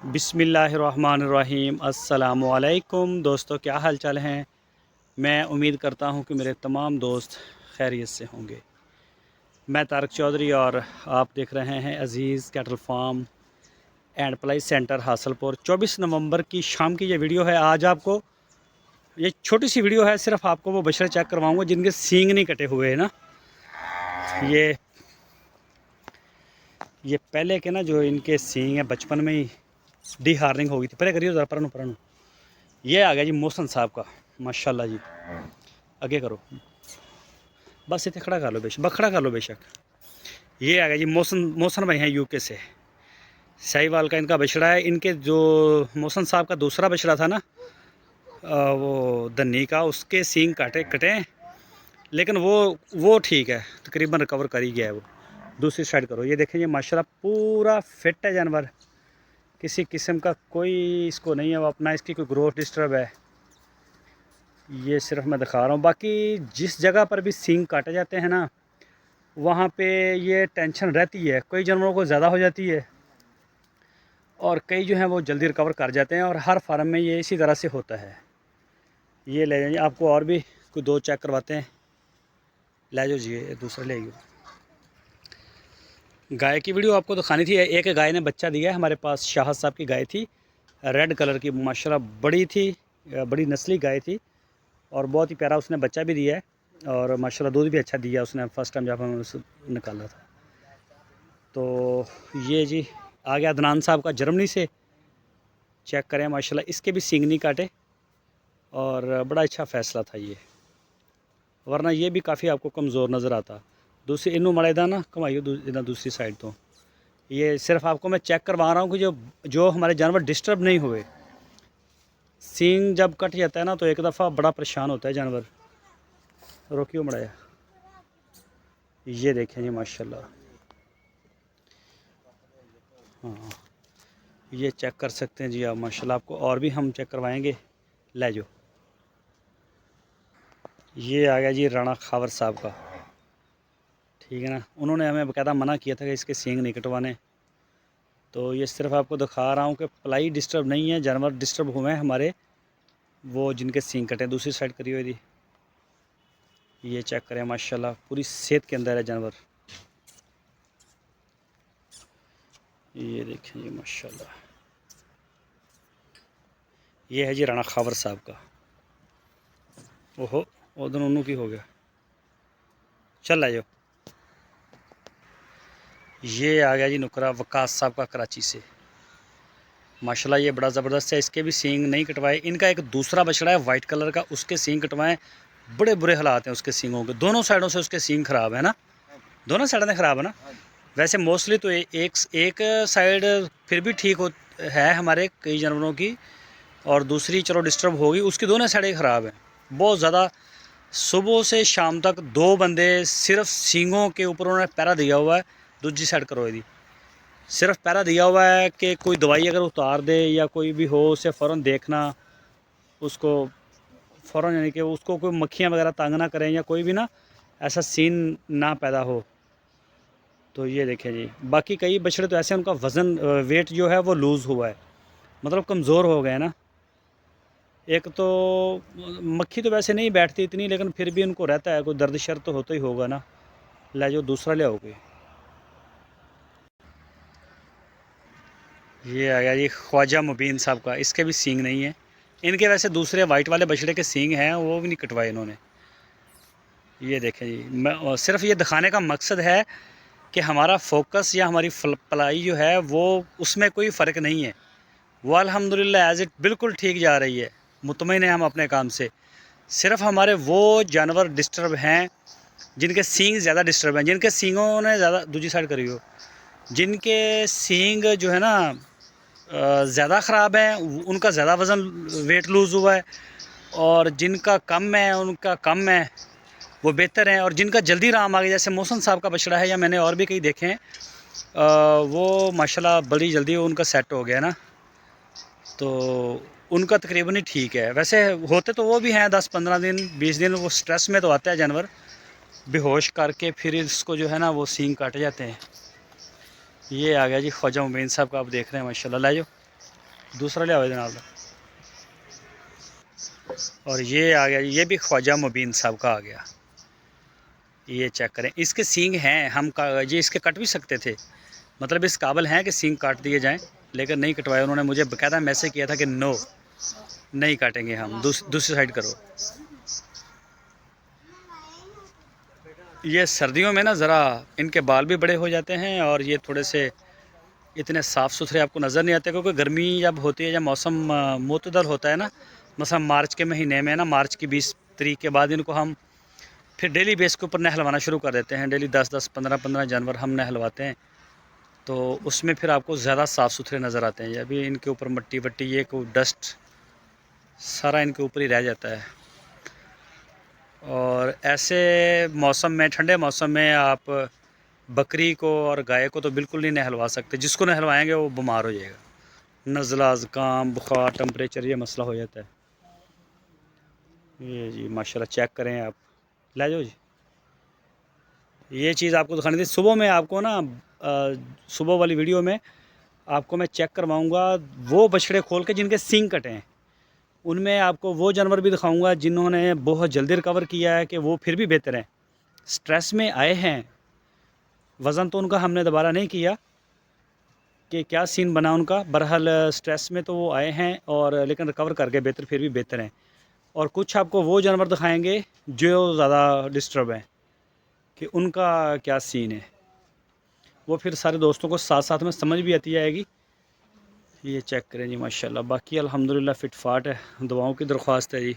बिस्मिल्लाहिर्रहमानिर्रहीम। अस्सलामुअलैकुम दोस्तों, क्या हाल चाल हैं। मैं उम्मीद करता हूं कि मेरे तमाम दोस्त खैरियत से होंगे। मैं तारक चौधरी और आप देख रहे हैं Aziz cattle farm and ply centre Hasalpur. 24 नवंबर की शाम की ये वीडियो है। आज आपको ये छोटी सी वीडियो है, सिर्फ आपको वो बछड़े चेक करवाऊँगा जिनके सींग नहीं कटे हुए हैं ना। ये पहले के ना जो इनके सींग हैं बचपन में ही डी हार्निंग हो गई थी। परे करिए ज़रा, परनु परनु। ये आ गया जी मोहसन साहब का, माशाल्लाह जी। आगे करो, बस इतने खड़ा कर लो बेशक, खड़ा कर लो बेशक। ये आ गया जी मोहसन भाई हैं यूके से। साहिवाल का इनका बछड़ा है। इनके जो मोहसन साहब का दूसरा बछड़ा था ना, वो धन्नी का, उसके सींग काटे कटे हैं, लेकिन वो ठीक है, तकरीबन रिकवर कर ही गया है वो। दूसरी साइड करो, ये देखें, ये माशाल्लाह पूरा फिट है जानवर। किसी किस्म का कोई इसको नहीं है, वो अपना इसकी कोई ग्रोथ डिस्टर्ब है। ये सिर्फ मैं दिखा रहा हूँ। बाकी जिस जगह पर भी सींग काटे जाते हैं ना, वहाँ पे ये टेंशन रहती है। कई जानवरों को ज़्यादा हो जाती है और कई जो हैं वो जल्दी रिकवर कर जाते हैं, और हर फार्म में ये इसी तरह से होता है। ये ले जाइए, आपको और भी कोई दो चेक करवाते हैं। ले जाओ जी, दूसरा ले जाइए। गाय की वीडियो आपको दिखानी थी। एक गाय ने बच्चा दिया है हमारे पास, शाहद साहब की गाय थी, रेड कलर की, माशाल्लाह बड़ी थी, बड़ी नस्ली गाय थी, और बहुत ही प्यारा उसने बच्चा भी दिया है, और माशाल्लाह दूध भी अच्छा दिया उसने फर्स्ट टाइम जब हमने उसे निकाला था। तो ये जी आ गया अदनान साहब का जर्मनी से। चेक करें माशाल्लाह, इसके भी सींग नहीं काटे, और बड़ा अच्छा फ़ैसला था ये, वरना ये भी काफ़ी आपको कमज़ोर नज़र आता। दूसरी इनू मड़ेदा ना कमाइयो दूसरी साइड। तो ये सिर्फ आपको मैं चेक करवा रहा हूँ कि जो हमारे जानवर डिस्टर्ब नहीं हुए। सींग जब कट जाता है ना, तो एक दफ़ा बड़ा परेशान होता है जानवर। रोकियो मड़ाया, ये देखें जी माशाल्लाह। हाँ, ये चेक कर सकते हैं जी आप माशाल्लाह। आपको और भी हम चेक करवाएंगे, ले जाओ। ये आ गया जी राणा खावर साहब का, ठीक है ना। उन्होंने हमें बाकायदा मना किया था कि इसके सींग नहीं कटवाने। तो ये सिर्फ आपको दिखा रहा हूँ कि पलाई डिस्टर्ब नहीं है, जानवर डिस्टर्ब हुए हैं हमारे, वो जिनके सींग कटे। दूसरी साइड करी हुई थी, ये चेक करें माशाल्लाह, पूरी सेहत के अंदर है जानवर। ये देखें जी माशाल्लाह। ये है जी राणा खावर साहब का। ओहो, उधर उन्हों की हो गया, चल आ जाओ। ये आ गया जी नुकरा वकास साहब का कराची से। माशाल्लाह ये बड़ा ज़बरदस्त है। इसके भी सींग नहीं कटवाए। इनका एक दूसरा बछड़ा है वाइट कलर का, उसके सींग कटवाएं। बड़े बुरे हालात हैं उसके सींगों के, दोनों साइडों से उसके सींग ख़राब है ना, दोनों साइडें ख़राब है ना। वैसे मोस्टली तो एक साइड फिर भी ठीक हो है हमारे कई जानवरों की, और दूसरी चलो डिस्टर्ब होगी, उसकी दोनों साइडें ख़राब हैं बहुत ज़्यादा। सुबह से शाम तक दो बंदे सिर्फ सींगों के ऊपर उन्होंने पैरा दिया हुआ है। दूसरी साइड करो, यदि सिर्फ पैरा दिया हुआ है कि कोई दवाई अगर उतार दे या कोई भी हो, उसे फ़ौरन देखना, उसको फ़ौरन, यानी कि उसको कोई मक्खियाँ वगैरह तंग ना करें, या कोई भी ना ऐसा सीन ना पैदा हो। तो ये देखें जी। बाकी कई बछड़े तो ऐसे उनका वज़न वेट जो है वो लूज़ हुआ है, मतलब कमज़ोर हो गए ना। एक तो मक्खी तो वैसे नहीं बैठती इतनी, लेकिन फिर भी उनको रहता है, कोई दर्द शर्त तो होता ही होगा ना। ले जो दूसरा ले आओगे। ये आ गया जी ख्वाजा मुबीन साहब का। इसके भी सींग नहीं है। इनके वैसे दूसरे वाइट वाले बछड़े के सींग हैं, वो भी नहीं कटवाए इन्होंने। ये देखें जी, मैं सिर्फ ये दिखाने का मकसद है कि हमारा फोकस या हमारी पलाई जो है वो, उसमें कोई फ़र्क नहीं है। वो अल्हम्दुलिल्लाह एज़ इट बिल्कुल ठीक जा रही है, मुतमईन है हम अपने काम से। सिर्फ हमारे वो जानवर डिस्टर्ब हैं जिनके सींग ज़्यादा डिस्टर्ब हैं, जिनके सींगों ने ज़्यादा, दूसरी साइड करी हो, जिनके सींग जो है ना ज़्यादा ख़राब है, उनका ज़्यादा वज़न वेट लूज़ हुआ है, और जिनका कम है उनका कम है, वो बेहतर है। और जिनका जल्दी राम आ गया, जैसे मोहसन साहब का बछड़ा है, या मैंने और भी कई देखे हैं, वो माशाल्लाह बड़ी जल्दी उनका सेट हो गया ना, तो उनका तकरीबन ही ठीक है। वैसे होते तो वो भी हैं 10-15 दिन 20 दिन, वो स्ट्रेस में तो आता है जानवर, बेहोश करके फिर इसको जो है ना वो सींग काटे जाते हैं। ये आ गया जी ख्वाजा मुबीन साहब का, आप देख रहे हैं माशाल्लाह। ले जाओ दूसरा ले आओ जनाब। और ये आ गया, ये भी ख्वाजा मुबीन साहब का आ गया। ये चेक करें, इसके सींग हैं, हम ये इसके कट भी सकते थे, मतलब इस काबिल हैं कि सींग काट दिए जाएं, लेकिन नहीं कटवाए। उन्होंने मुझे बकायदा मैसेज किया था कि नो, नहीं काटेंगे हम, दूसरी साइड करो। ये सर्दियों में ना ज़रा इनके बाल भी बड़े हो जाते हैं और ये थोड़े से इतने साफ़ सुथरे आपको नज़र नहीं आते, क्योंकि गर्मी जब होती है, जब मौसम मुतदल होता है ना, मसलन मार्च के महीने में ना, मार्च की 20 तारीख के बाद इनको हम फिर डेली बेस के ऊपर नहलवाना शुरू कर देते हैं। डेली 10-10, 15-15 जानवर हम नहलवाते हैं, तो उसमें फिर आपको ज़्यादा साफ़ सुथरे नज़र आते हैं। अभी इनके ऊपर मट्टी वट्टी, ये कोई डस्ट सारा इनके ऊपर ही रह जाता है। और ऐसे मौसम में, ठंडे मौसम में आप बकरी को और गाय को तो बिल्कुल नहीं नहलवा सकते। जिसको नहलवाएंगे वो बीमार हो जाएगा, नज़ला, ज़ुकाम, बुखार, टेम्परेचर, ये मसला हो जाता है। ये जी माशाल्लाह चेक करें आप। ले जाओ जी। ये चीज़ आपको दिखानी थी सुबह में, आपको ना सुबह वाली वीडियो में आपको मैं चेक करवाऊँगा वो बछड़े खोल के जिनके सींग कटे हैं। उनमें आपको वो जानवर भी दिखाऊँगा जिन्होंने बहुत जल्दी रिकवर किया है, कि वो फिर भी बेहतर हैं। स्ट्रेस में आए हैं, वज़न तो उनका हमने दोबारा नहीं किया कि क्या सीन बना उनका। बहरहाल स्ट्रेस में तो वो आए हैं, और लेकिन रिकवर कर गए, बेहतर, फिर भी बेहतर हैं। और कुछ आपको वो जानवर दिखाएंगे जो ज़्यादा डिस्टर्ब हैं, कि उनका क्या सीन है। वो फिर सारे दोस्तों को साथ साथ में समझ भी आती जाएगी। ये चेक करें जी माशाल्लाह। बाकी अल्हम्दुलिल्लाह फ़िट फाट है, दुआओं की दरख्वास्त है जी।